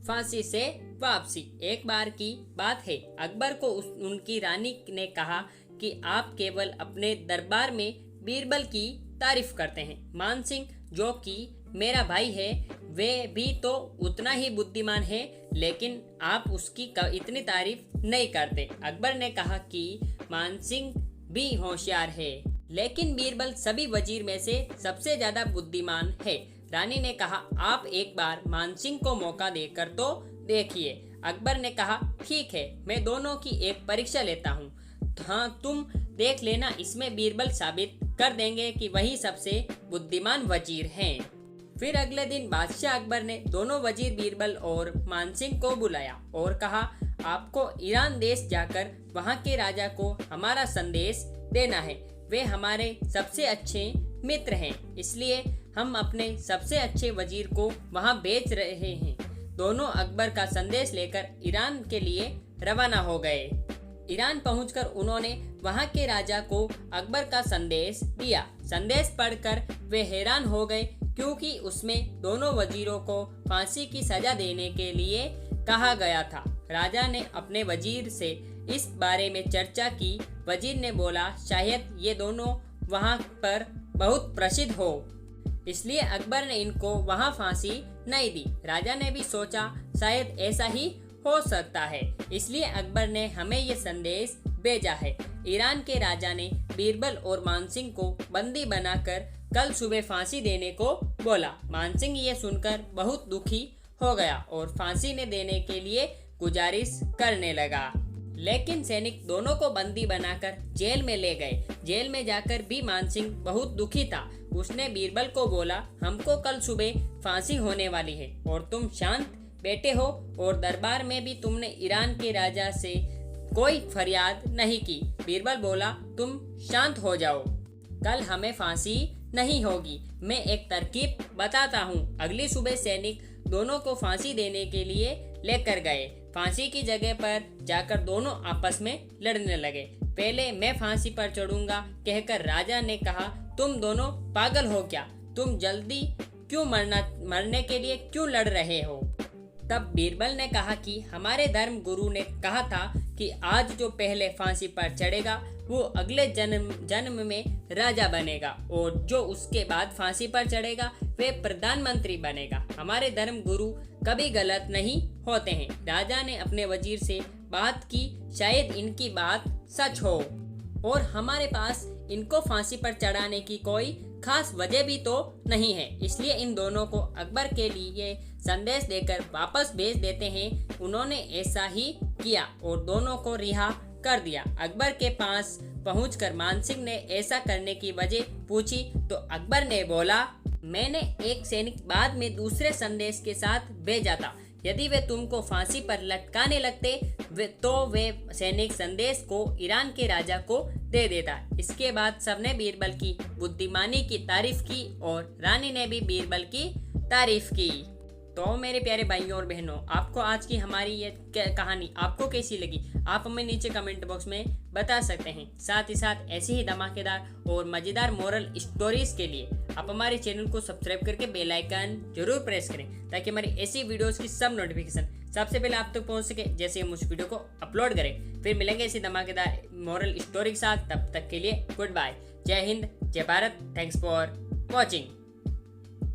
फांसी से वापसी। एक बार की बात है, अकबर को उनकी रानी ने कहा कि आप केवल अपने दरबार में बीरबल की तारीफ करते हैं। मान सिंह जो कि मेरा भाई है, वे भी तो उतना ही बुद्धिमान है, लेकिन आप उसकी इतनी तारीफ नहीं करते। अकबर ने कहा कि मान सिंह भी होशियार है, लेकिन बीरबल सभी वजीर में से सबसे ज्यादा बुद्धिमान है। रानी ने कहा, आप एक बार मान सिंह को मौका देकर तो देखिए। अकबर ने कहा, ठीक है, मैं दोनों की एक परीक्षा लेता हूँ। हाँ, तुम देख लेना, इसमें बीरबल साबित कर देंगे कि वही सबसे बुद्धिमान वजीर हैं। फिर अगले दिन बादशाह अकबर ने दोनों वजीर बीरबल और मान सिंह को बुलाया और कहा, आपको ईरान देश जाकर वहाँ के राजा को हमारा संदेश देना है। वे हमारे सबसे अच्छे मित्र हैं, इसलिए हम अपने सबसे अच्छे वजीर को वहाँ भेज रहे हैं। दोनों अकबर का संदेश लेकर ईरान के लिए रवाना हो गए। ईरान पहुंचकर उन्होंने वहां के राजा को अकबर का संदेश दिया। संदेश पढ़कर वे हैरान हो गए, क्योंकि उसमें दोनों वजीरों को फांसी की सजा देने के लिए कहा गया था। राजा ने अपने वजीर से इस बारे में चर्चा की। वजीर ने बोला, शायद ये दोनों वहां पर बहुत प्रसिद्ध हो, इसलिए अकबर ने इनको वहां फांसी नहीं दी। राजा ने भी सोचा शायद ऐसा ही हो सकता है, इसलिए अकबर ने हमें ये संदेश भेजा है। ईरान के राजा ने बीरबल और मानसिंह को बंदी बनाकर कल सुबह फांसी देने को बोला। मानसिंह ये सुनकर बहुत दुखी हो गया और फांसी ने देने के लिए गुजारिश करने लगा, लेकिन सैनिक दोनों को बंदी बनाकर जेल में ले गए। जेल में जाकर भी मानसिंह बहुत दुखी था। उसने बीरबल को बोला, हमको कल सुबह फांसी होने वाली है और तुम शांत बैठे हो, और दरबार में भी तुमने ईरान के राजा से कोई फरियाद नहीं की। बीरबल बोला, तुम शांत हो जाओ, कल हमें फांसी नहीं होगी। मैं एक तरकीब बताता हूँ। अगली सुबह सैनिक दोनों को फांसी देने के लिए लेकर गए। फांसी की जगह पर जाकर दोनों आपस में लड़ने लगे। पहले मैं फांसी पर चढ़ूंगा कहकर राजा ने कहा, तुम दोनों पागल हो क्या? तुम जल्दी क्यों मरने के लिए क्यों लड़ रहे हो? तब बीरबल ने कहा कि हमारे धर्म गुरु ने कहा था कि आज जो पहले फांसी पर चढ़ेगा वो अगले जन्म में राजा बनेगा, और जो उसके बाद फांसी पर चढ़ेगा वे प्रधानमंत्री बनेगा। हमारे धर्म गुरु कभी गलत नहीं होते हैं। राजा ने अपने वजीर से बात की, शायद इनकी बात सच हो और हमारे पास इनको फांसी पर चढ़ाने की कोई खास वजह भी तो नहीं है, इसलिए इन दोनों को अकबर के लिए संदेश देकर वापस भेज देते हैं। उन्होंने ऐसा ही किया और दोनों को रिहा कर दिया। अकबर के पास पहुंचकर मानसिंह ने ऐसा करने की वजह पूछी तो अकबर ने बोला, मैंने एक सैनिक बाद में दूसरे संदेश के साथ भेजा था। यदि वे तुमको फांसी पर लटकाने लगते तो वे सैनिक संदेश को ईरान के राजा को दे देता। इसके बाद सबने बीरबल की बुद्धिमानी की तारीफ की और रानी ने भी बीरबल की तारीफ की। तो मेरे प्यारे भाइयों और बहनों, आपको आज की हमारी ये कहानी आपको कैसी लगी, आप हमें नीचे कमेंट बॉक्स में बता सकते हैं। साथ ही साथ ऐसी ही धमाकेदार और मज़ेदार मोरल स्टोरीज के लिए आप हमारे चैनल को सब्सक्राइब करके बेल आइकन जरूर प्रेस करें, ताकि हमारी ऐसी वीडियोस की सब नोटिफिकेशन सबसे पहले आप तक पहुंच सके जैसे हम उस वीडियो को अपलोड करें। फिर मिलेंगे ऐसी धमाकेदार मोरल स्टोरी के साथ। तब तक के लिए गुड बाय। जय हिंद, जय भारत। Thanks for watching.